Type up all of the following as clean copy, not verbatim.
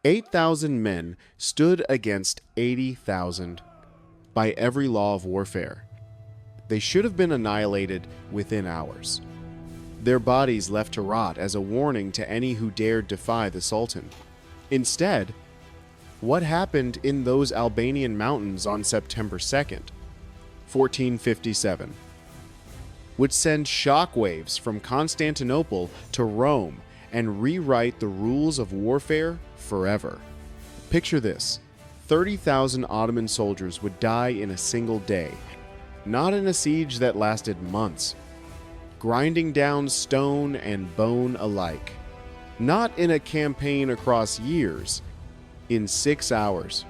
8,000 men stood against 80,000 by every law of warfare. They should have been annihilated within hours. Their bodies left to rot as a warning to any who dared defy the Sultan. Instead, what happened in those Albanian mountains on September 2nd, 1457, would send shockwaves from Constantinople to Rome and rewrite the rules of warfare forever. Picture this: 30,000 Ottoman soldiers would die in a single day, not in a siege that lasted months, grinding down stone and bone alike, not in a campaign across years, in 6 hours.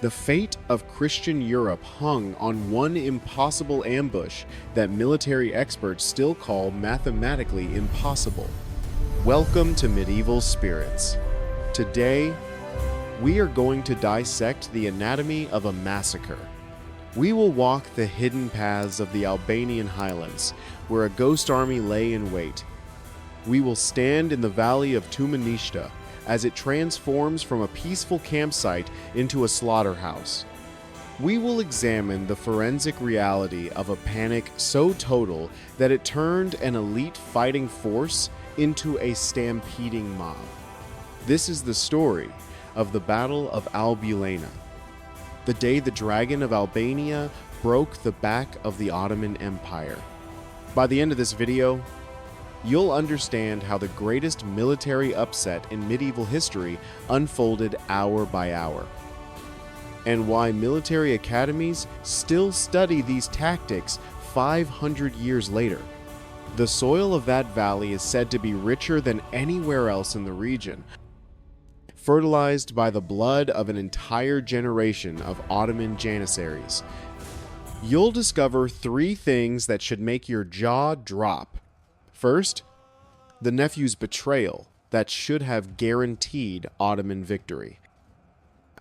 The fate of Christian Europe hung on one impossible ambush that military experts still call mathematically impossible. Welcome to Medieval Spirits. Today, we are going to dissect the anatomy of a massacre. We will walk the hidden paths of the Albanian highlands, where a ghost army lay in wait. We will stand in the valley of Tumanishta as it transforms from a peaceful campsite into a slaughterhouse. We will examine the forensic reality of a panic so total that it turned an elite fighting force into a stampeding mob. This is the story of the Battle of Albulena, the day the Dragon of Albania broke the back of the Ottoman Empire. By the end of this video, you'll understand how the greatest military upset in medieval history unfolded hour by hour, and why military academies still study these tactics 500 years later. The soil of that valley is said to be richer than anywhere else in the region, fertilized by the blood of an entire generation of Ottoman janissaries. You'll discover 3 things that should make your jaw drop. First, the nephew's betrayal that should have guaranteed Ottoman victory.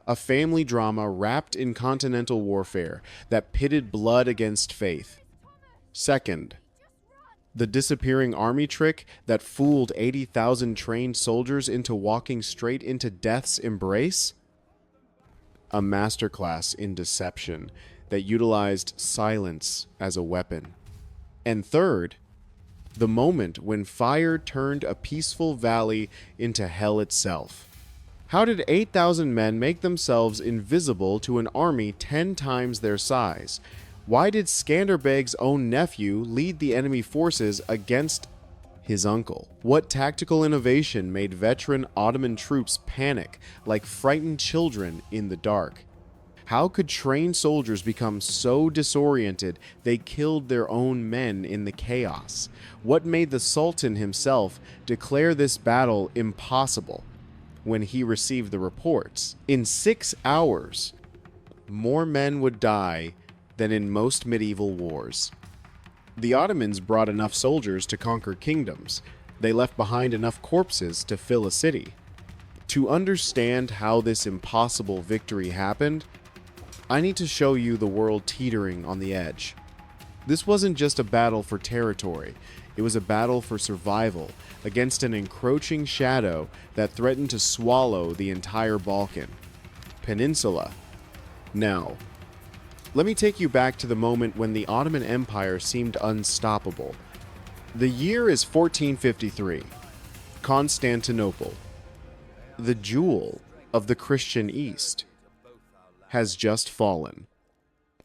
A family drama wrapped in continental warfare that pitted blood against faith. Second, the disappearing army trick that fooled 80,000 trained soldiers into walking straight into death's embrace. A masterclass in deception that utilized silence as a weapon. And third, the moment when fire turned a peaceful valley into hell itself. How did 8,000 men make themselves invisible to an army 10 times their size? Why did Skanderbeg's own nephew lead the enemy forces against his uncle? What tactical innovation made veteran Ottoman troops panic like frightened children in the dark? How could trained soldiers become so disoriented they killed their own men in the chaos? What made the Sultan himself declare this battle impossible when he received the reports? In 6 hours, more men would die than in most medieval wars. The Ottomans brought enough soldiers to conquer kingdoms. They left behind enough corpses to fill a city. To understand how this impossible victory happened, I need to show you the world teetering on the edge. This wasn't just a battle for territory. It was a battle for survival against an encroaching shadow that threatened to swallow the entire Balkan Peninsula. Now, let me take you back to the moment when the Ottoman Empire seemed unstoppable. The year is 1453. Constantinople, the jewel of the Christian East, has just fallen.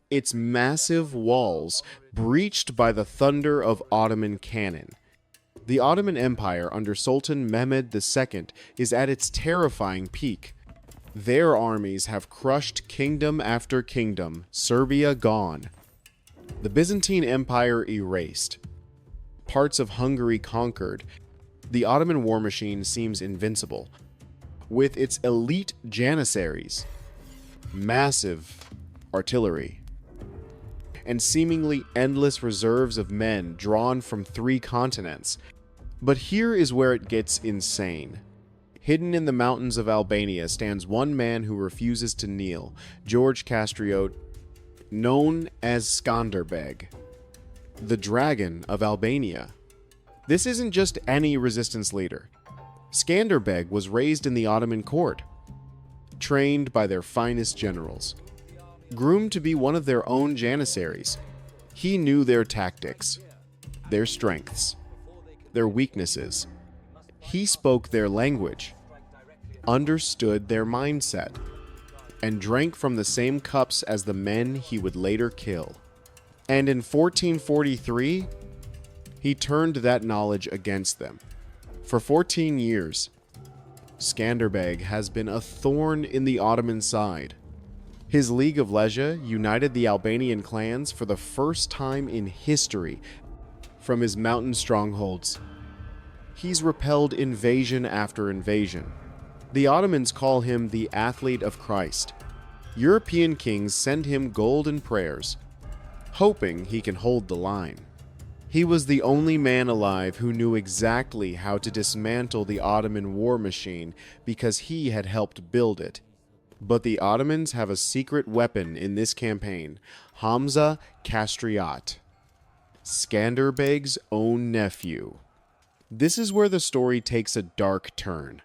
Its massive walls breached by the thunder of Ottoman cannon. The Ottoman Empire under Sultan Mehmed II is at its terrifying peak. Their armies have crushed kingdom after kingdom, Serbia gone. The Byzantine Empire erased. Parts of Hungary conquered. The Ottoman war machine seems invincible. With its elite janissaries, massive artillery, and seemingly endless reserves of men drawn from 3 continents. But here is where it gets insane. Hidden in the mountains of Albania stands one man who refuses to kneel, George Castriot, known as Skanderbeg, the Dragon of Albania. This isn't just any resistance leader. Skanderbeg was raised in the Ottoman court, trained by their finest generals, groomed to be one of their own janissaries. He knew their tactics, their strengths, their weaknesses. He spoke their language, understood their mindset, and drank from the same cups as the men he would later kill. And in 1443, he turned that knowledge against them. For 14 years, Skanderbeg has been a thorn in the Ottoman side. His League of Legia united the Albanian clans for the first time in history from his mountain strongholds. He's repelled invasion after invasion. The Ottomans call him the athlete of Christ. European kings send him gold and prayers, hoping he can hold the line. He was the only man alive who knew exactly how to dismantle the Ottoman war machine because he had helped build it. But the Ottomans have a secret weapon in this campaign, Hamza Kastriot, Skanderbeg's own nephew. This is where the story takes a dark turn.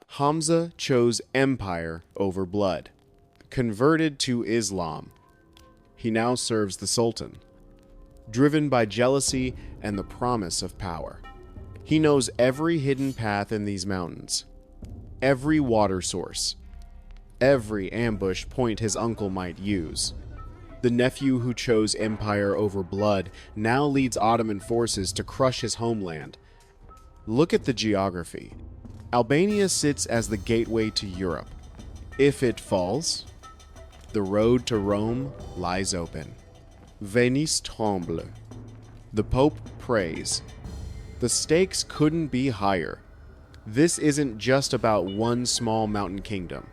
Hamza chose empire over blood, converted to Islam. He now serves the Sultan, driven by jealousy and the promise of power. He knows every hidden path in these mountains, every water source, every ambush point his uncle might use. The nephew who chose empire over blood now leads Ottoman forces to crush his homeland. Look at the geography. Albania sits as the gateway to Europe. If it falls, the road to Rome lies open. Venus tremble. The Pope prays. The stakes couldn't be higher. This isn't just about one small mountain kingdom.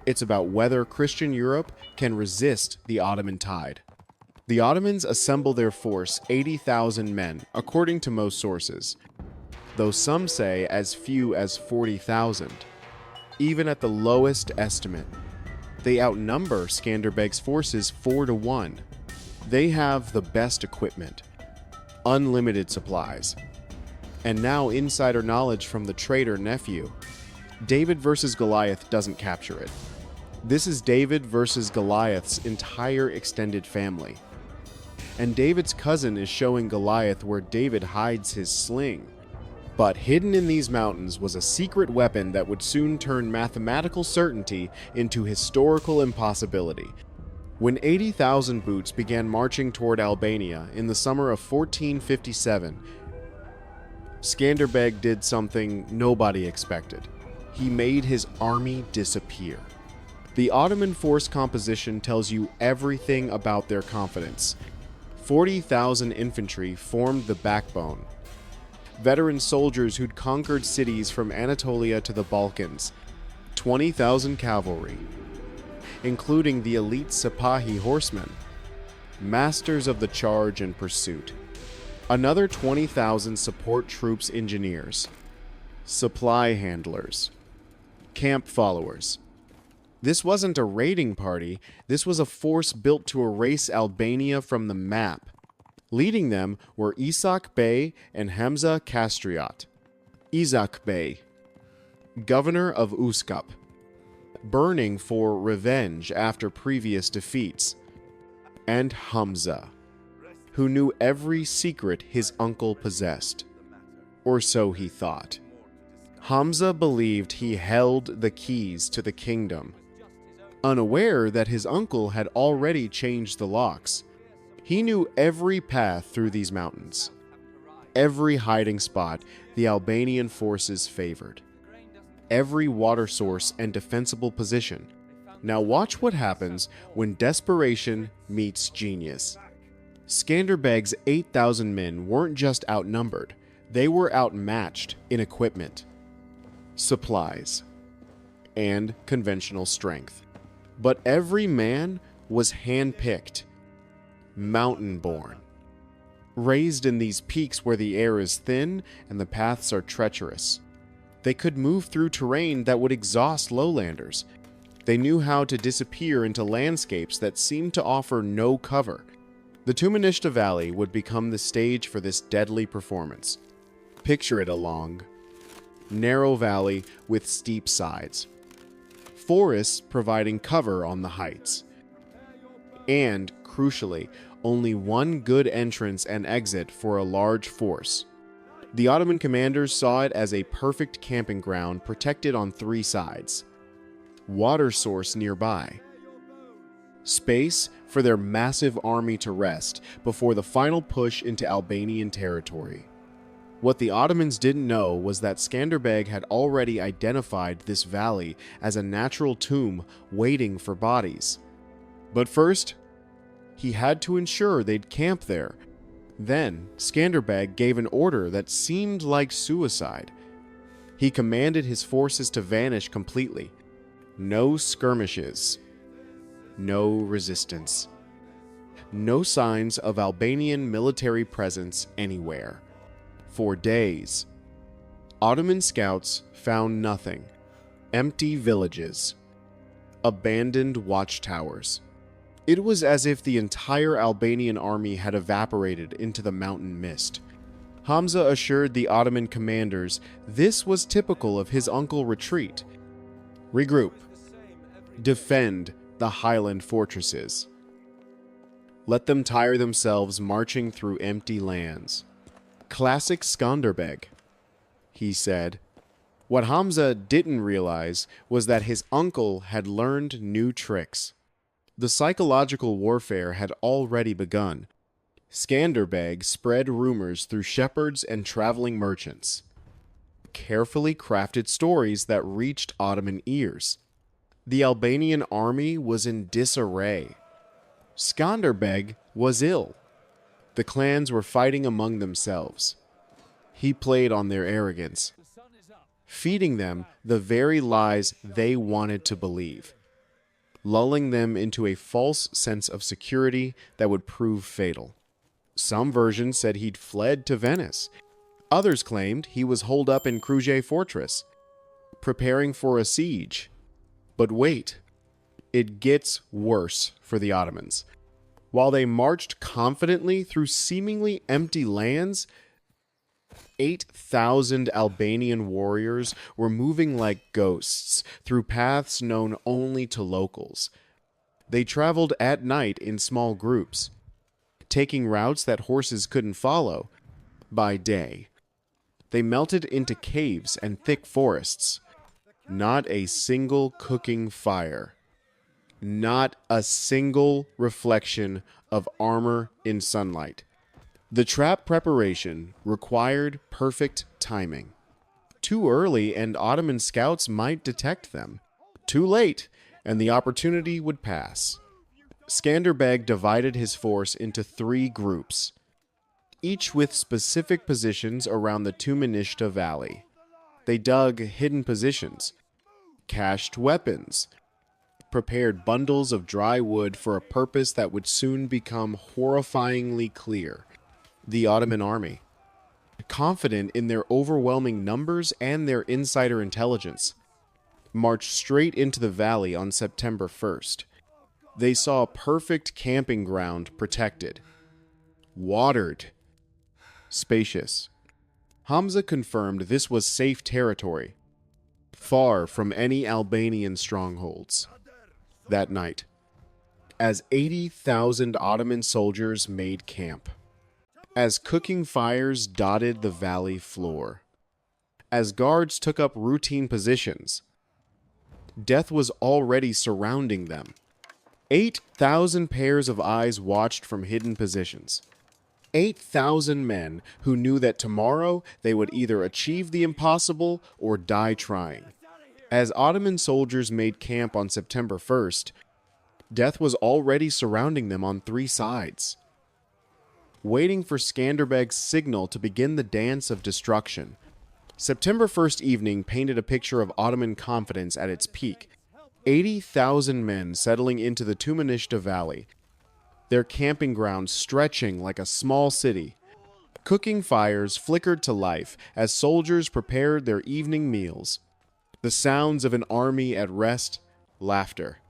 It's about whether Christian Europe can resist the Ottoman tide. The Ottomans assemble their force, 80,000 men, according to most sources, though some say as few as 40,000. Even at the lowest estimate, they outnumber Skanderbeg's forces 4-1. They have the best equipment, unlimited supplies, and now insider knowledge from the traitor nephew. David versus Goliath doesn't capture it. This is David versus Goliath's entire extended family. And David's cousin is showing Goliath where David hides his sling. But hidden in these mountains was a secret weapon that would soon turn mathematical certainty into historical impossibility. When 80,000 boots began marching toward Albania in the summer of 1457, Skanderbeg did something nobody expected. He made his army disappear. The Ottoman force composition tells you everything about their confidence. 40,000 infantry formed the backbone. Veteran soldiers who'd conquered cities from Anatolia to the Balkans. 20,000 cavalry, including the elite Sipahi horsemen, masters of the charge and pursuit. Another 20,000 support troops engineers, supply handlers, camp followers. This wasn't a raiding party, this was a force built to erase Albania from the map. Leading them were Isak Bey and Hamza Kastriot. Isak Bey, governor of Uskap, burning for revenge after previous defeats, and Hamza, who knew every secret his uncle possessed, or so he thought. Hamza believed he held the keys to the kingdom, unaware that his uncle had already changed the locks. He knew every path through these mountains, every hiding spot the Albanian forces favored, every water source and defensible position. Now watch what happens when desperation meets genius. Skanderbeg's 8,000 men weren't just outnumbered, they were outmatched in equipment, supplies, and conventional strength. But every man was handpicked, mountain-born, raised in these peaks where the air is thin and the paths are treacherous. They could move through terrain that would exhaust lowlanders. They knew how to disappear into landscapes that seemed to offer no cover. The Tumanishta Valley would become the stage for this deadly performance. Picture it along narrow valley with steep sides, forests providing cover on the heights, and, crucially, only one good entrance and exit for a large force. The Ottoman commanders saw it as a perfect camping ground protected on three sides, water source nearby, space for their massive army to rest before the final push into Albanian territory. What the Ottomans didn't know was that Skanderbeg had already identified this valley as a natural tomb waiting for bodies. But first, he had to ensure they'd camp there. Then, Skanderbeg gave an order that seemed like suicide. He commanded his forces to vanish completely. No skirmishes. No resistance. No signs of Albanian military presence anywhere. For days, Ottoman scouts found nothing. Empty villages. Abandoned watchtowers. It was as if the entire Albanian army had evaporated into the mountain mist. Hamza assured the Ottoman commanders this was typical of his uncle retreat. Regroup. Defend the highland fortresses. Let them tire themselves marching through empty lands. Classic Skanderbeg, he said. What Hamza didn't realize was that his uncle had learned new tricks. The psychological warfare had already begun. Skanderbeg spread rumors through shepherds and traveling merchants. Carefully crafted stories that reached Ottoman ears. The Albanian army was in disarray. Skanderbeg was ill. The clans were fighting among themselves. He played on their arrogance, feeding them the very lies they wanted to believe, lulling them into a false sense of security that would prove fatal. Some versions said he'd fled to Venice. Others claimed he was holed up in Kruge Fortress, preparing for a siege. But wait, it gets worse for the Ottomans. While they marched confidently through seemingly empty lands, 8,000 Albanian warriors were moving like ghosts through paths known only to locals. They traveled at night in small groups, taking routes that horses couldn't follow. By day, they melted into caves and thick forests. Not a single cooking fire. Not a single reflection of armor in sunlight. The trap preparation required perfect timing. Too early and Ottoman scouts might detect them. Too late, and the opportunity would pass. Skanderbeg divided his force into three groups, each with specific positions around the Tumanishta Valley. They dug hidden positions, cached weapons, prepared bundles of dry wood for a purpose that would soon become horrifyingly clear. The Ottoman army, confident in their overwhelming numbers and their insider intelligence, marched straight into the valley on September 1st. They saw a perfect camping ground protected, watered, spacious. Hamza confirmed this was safe territory, far from any Albanian strongholds. That night, as 80,000 Ottoman soldiers made camp, as cooking fires dotted the valley floor, as guards took up routine positions, death was already surrounding them. 8,000 pairs of eyes watched from hidden positions. 8,000 men who knew that tomorrow they would either achieve the impossible or die trying. As Ottoman soldiers made camp on September 1st, death was already surrounding them on three sides, waiting for Skanderbeg's signal to begin the dance of destruction. September 1st evening painted a picture of Ottoman confidence at its peak. 80,000 men settling into the Tumanishta Valley, their camping ground stretching like a small city. Cooking fires flickered to life as soldiers prepared their evening meals. The sounds of an army at rest, laughter,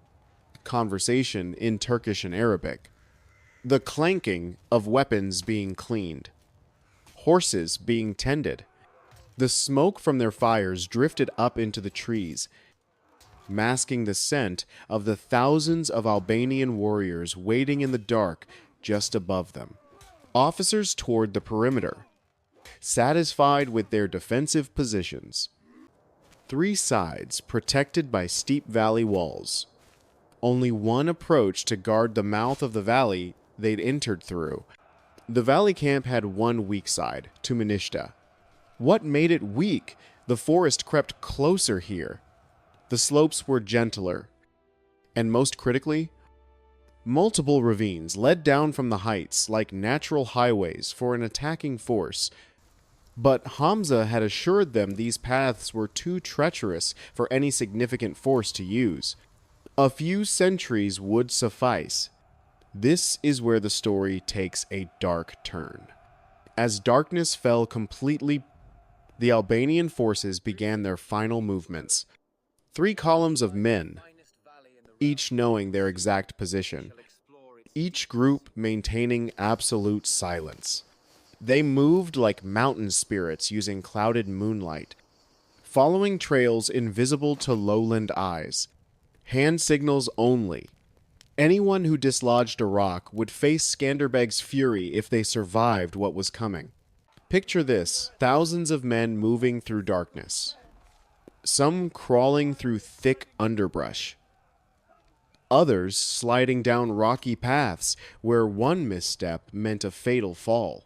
conversation in Turkish and Arabic, the clanking of weapons being cleaned, horses being tended, The smoke from their fires drifted up into the trees, masking the scent of the thousands of Albanian warriors waiting in the dark just above them. Officers toured the perimeter, satisfied with their defensive positions. 3 sides protected by steep valley walls. Only one approach to guard the mouth of the valley they'd entered through. The valley camp had one weak side, Tumanishta. What made it weak? The forest crept closer here. The slopes were gentler. And most critically, multiple ravines led down from the heights like natural highways for an attacking force. But Hamza had assured them these paths were too treacherous for any significant force to use. A few sentries would suffice. This is where the story takes a dark turn. As darkness fell completely, the Albanian forces began their final movements. 3 columns of men, each knowing their exact position, each group maintaining absolute silence. They moved like mountain spirits using clouded moonlight, following trails invisible to lowland eyes. Hand signals only. Anyone who dislodged a rock would face Skanderbeg's fury if they survived what was coming. Picture this, thousands of men moving through darkness. Some crawling through thick underbrush. Others sliding down rocky paths where one misstep meant a fatal fall.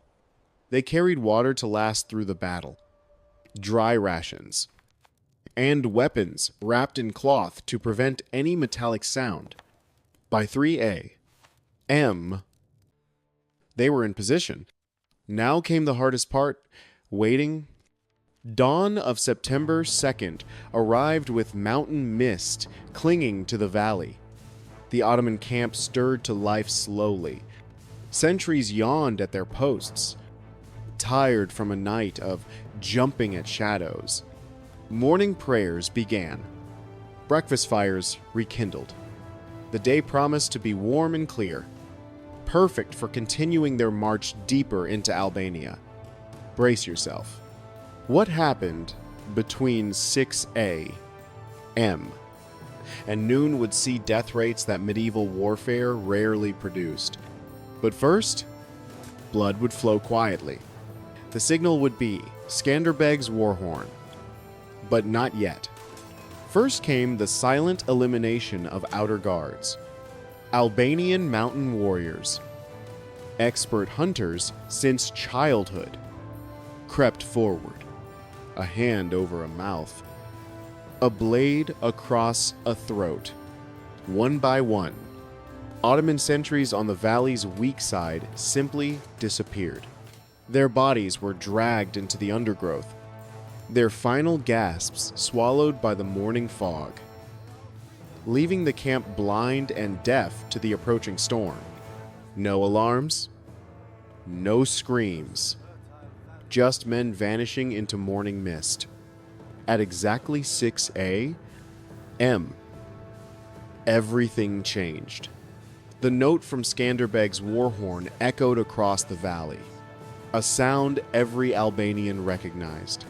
They carried water to last through the battle, dry rations, and weapons wrapped in cloth to prevent any metallic sound. By 3 a.m., they were in position. Now came the hardest part, waiting. Dawn of September 2nd arrived with mountain mist clinging to the valley. The Ottoman camp stirred to life slowly. Sentries yawned at their posts, tired from a night of jumping at shadows. Morning prayers began. Breakfast fires rekindled. The day promised to be warm and clear, perfect for continuing their march deeper into Albania. Brace yourself. What happened between 6 a.m. and noon would see death rates that medieval warfare rarely produced. But first, blood would flow quietly. The signal would be Skanderbeg's war horn. But not yet. First came the silent elimination of outer guards. Albanian mountain warriors, expert hunters since childhood, crept forward, a hand over a mouth, a blade across a throat. One by one, Ottoman sentries on the valley's weak side simply disappeared. Their bodies were dragged into the undergrowth, their final gasps swallowed by the morning fog, leaving the camp blind and deaf to the approaching storm. No alarms, no screams, just men vanishing into morning mist. At exactly 6 a.m., everything changed. The note from Skanderbeg's war horn echoed across the valley, a sound every Albanian recognized.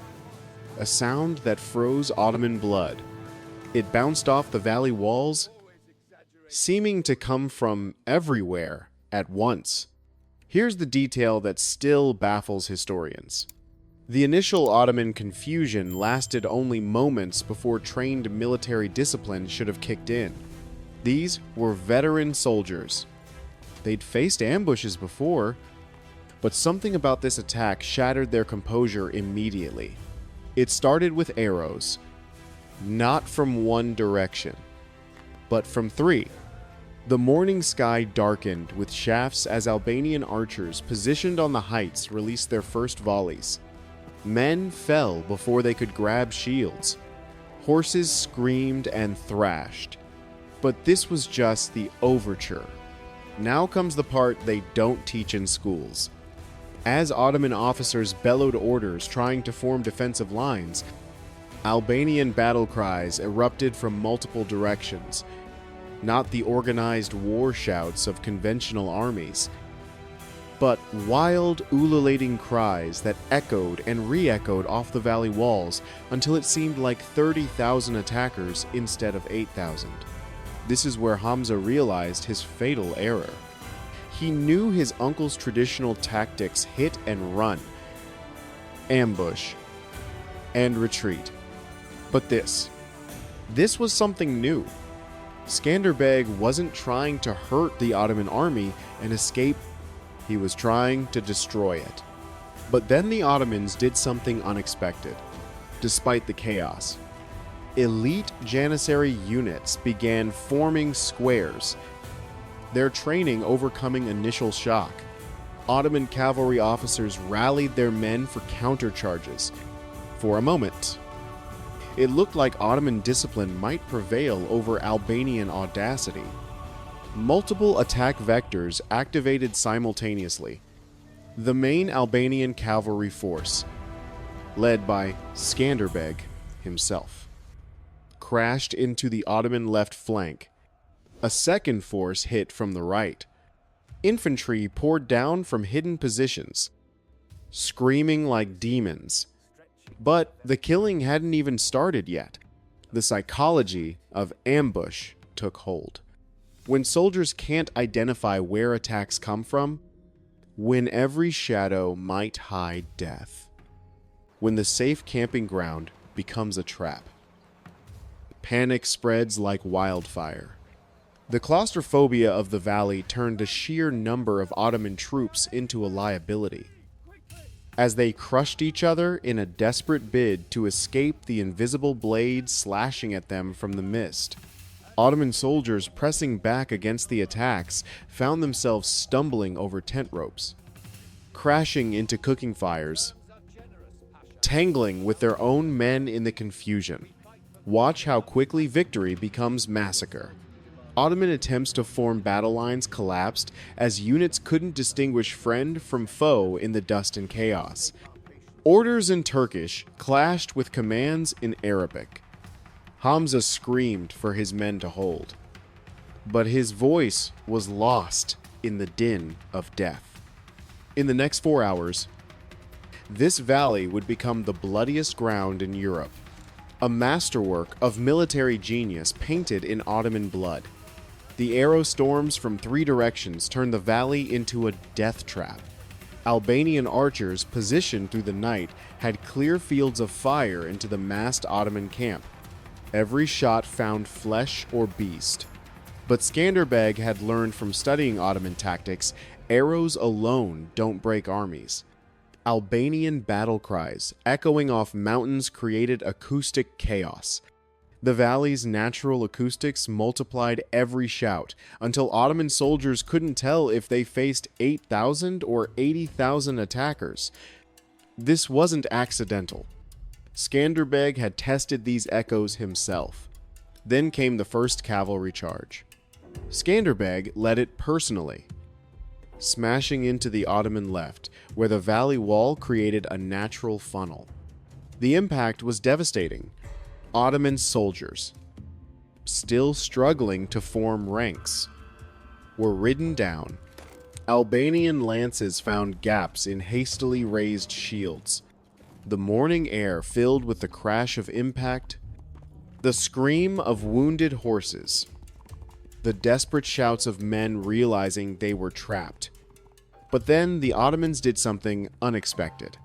A sound that froze Ottoman blood. It bounced off the valley walls, seeming to come from everywhere at once. Here's the detail that still baffles historians. The initial Ottoman confusion lasted only moments before trained military discipline should have kicked in. These were veteran soldiers. They'd faced ambushes before, but something about this attack shattered their composure immediately. It started with arrows, not from one direction, but from 3. The morning sky darkened with shafts as Albanian archers positioned on the heights released their first volleys. Men fell before they could grab shields. Horses screamed and thrashed. But this was just the overture. Now comes the part they don't teach in schools. As Ottoman officers bellowed orders trying to form defensive lines, Albanian battle cries erupted from multiple directions, not the organized war shouts of conventional armies. but wild, ululating cries that echoed and re-echoed off the valley walls until it seemed like 30,000 attackers instead of 8,000. This is where Hamza realized his fatal error. He knew his uncle's traditional tactics: hit and run, ambush, and retreat. But this was something new. Skanderbeg wasn't trying to hurt the Ottoman army and escape. He was trying to destroy it. But then the Ottomans did something unexpected. Despite the chaos, elite Janissary units began forming squares, their training overcoming initial shock. Ottoman cavalry officers rallied their men for countercharges. For a moment, it looked like Ottoman discipline might prevail over Albanian audacity. Multiple attack vectors activated simultaneously. The main Albanian cavalry force, led by Skanderbeg himself, crashed into the Ottoman left flank. A second force hit from the right. Infantry poured down from hidden positions, screaming like demons. But the killing hadn't even started yet. The psychology of ambush took hold. When soldiers can't identify where attacks come from, when every shadow might hide death, when the safe camping ground becomes a trap, panic spreads like wildfire. The claustrophobia of the valley turned the sheer number of Ottoman troops into a liability. As they crushed each other in a desperate bid to escape the invisible blades slashing at them from the mist, Ottoman soldiers pressing back against the attacks found themselves stumbling over tent ropes, crashing into cooking fires, tangling with their own men in the confusion. Watch how quickly victory becomes massacre. Ottoman attempts to form battle lines collapsed as units couldn't distinguish friend from foe in the dust and chaos. Orders in Turkish clashed with commands in Arabic. Hamza screamed for his men to hold, but his voice was lost in the din of death. In the next 4 hours, this valley would become the bloodiest ground in Europe, a masterwork of military genius painted in Ottoman blood. The arrow storms from 3 directions turned the valley into a death trap. Albanian archers positioned through the night had clear fields of fire into the massed Ottoman camp. Every shot found flesh or beast. But Skanderbeg had learned from studying Ottoman tactics, arrows alone don't break armies. Albanian battle cries echoing off mountains created acoustic chaos. The valley's natural acoustics multiplied every shout until Ottoman soldiers couldn't tell if they faced 8,000 or 80,000 attackers. This wasn't accidental. Skanderbeg had tested these echoes himself. Then came the first cavalry charge. Skanderbeg led it personally, smashing into the Ottoman left, where the valley wall created a natural funnel. The impact was devastating. Ottoman soldiers, still struggling to form ranks, were ridden down. Albanian lances found gaps in hastily raised shields. The morning air filled with the crash of impact, the scream of wounded horses, the desperate shouts of men realizing they were trapped. But then the Ottomans did something unexpected.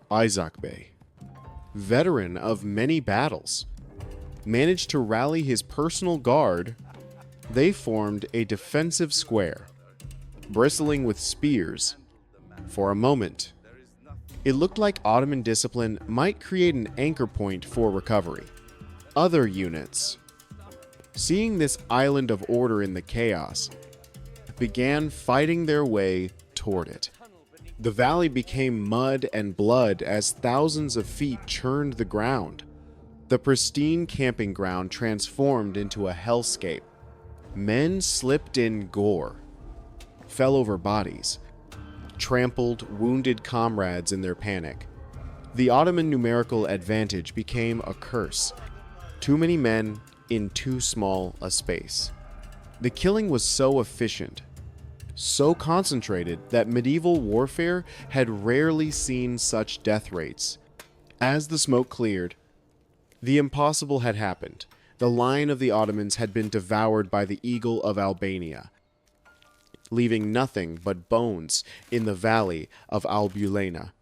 Isaac Bey, veteran of many battles, managed to rally his personal guard. They formed a defensive square, bristling with spears. For a moment, it looked like Ottoman discipline might create an anchor point for recovery. Other units, seeing this island of order in the chaos, began fighting their way toward it. The valley became mud and blood as thousands of feet churned the ground. The pristine camping ground transformed into a hellscape. Men slipped in gore, fell over bodies, trampled wounded comrades in their panic. The Ottoman numerical advantage became a curse. Too many men in too small a space. The killing was so efficient, so concentrated that medieval warfare had rarely seen such death rates. As the smoke cleared, the impossible had happened. The lion of the Ottomans had been devoured by the eagle of Albania, leaving nothing but bones in the valley of Albulena.